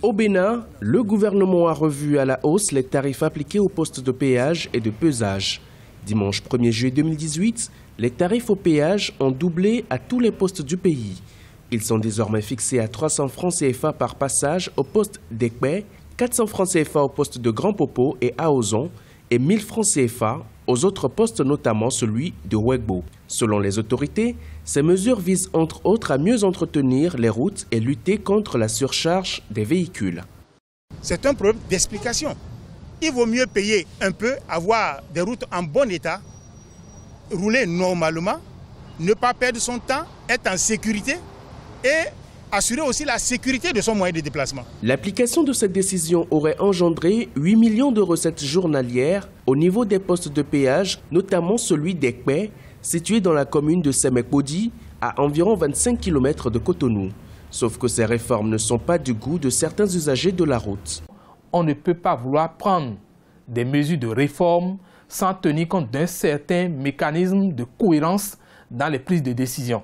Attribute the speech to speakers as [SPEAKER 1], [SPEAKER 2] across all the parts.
[SPEAKER 1] Au Bénin, le gouvernement a revu à la hausse les tarifs appliqués aux postes de péage et de pesage. Dimanche 1er juillet 2018, les tarifs au péage ont doublé à tous les postes du pays. Ils sont désormais fixés à 300 francs CFA par passage au poste d'Ekpé, 400 francs CFA au poste de Grand Popo et Aozon et 1000 francs CFA aux autres postes, notamment celui de Ouegbo. Selon les autorités, ces mesures visent entre autres à mieux entretenir les routes et lutter contre la surcharge des véhicules.
[SPEAKER 2] C'est un problème d'explication. Il vaut mieux payer un peu, avoir des routes en bon état, rouler normalement, ne pas perdre son temps, être en sécurité et assurer aussi la sécurité de son moyen de déplacement.
[SPEAKER 1] L'application de cette décision aurait engendré 8 millions de recettes journalières au niveau des postes de péage, notamment celui d'Ekpé, situé dans la commune de Semekbodi, à environ 25 km de Cotonou. Sauf que ces réformes ne sont pas du goût de certains usagers de la route.
[SPEAKER 3] On ne peut pas vouloir prendre des mesures de réforme sans tenir compte d'un certain mécanisme de cohérence dans les prises de décision.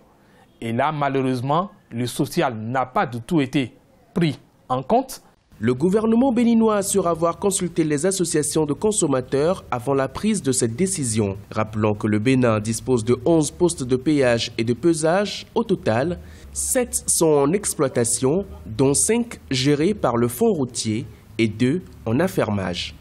[SPEAKER 3] Et là, malheureusement, le social n'a pas du tout été pris en compte.
[SPEAKER 1] Le gouvernement béninois assure avoir consulté les associations de consommateurs avant la prise de cette décision. Rappelons que le Bénin dispose de 11 postes de péage et de pesage. Au total, 7 sont en exploitation, dont 5 gérés par le fonds routier et 2 en affermage.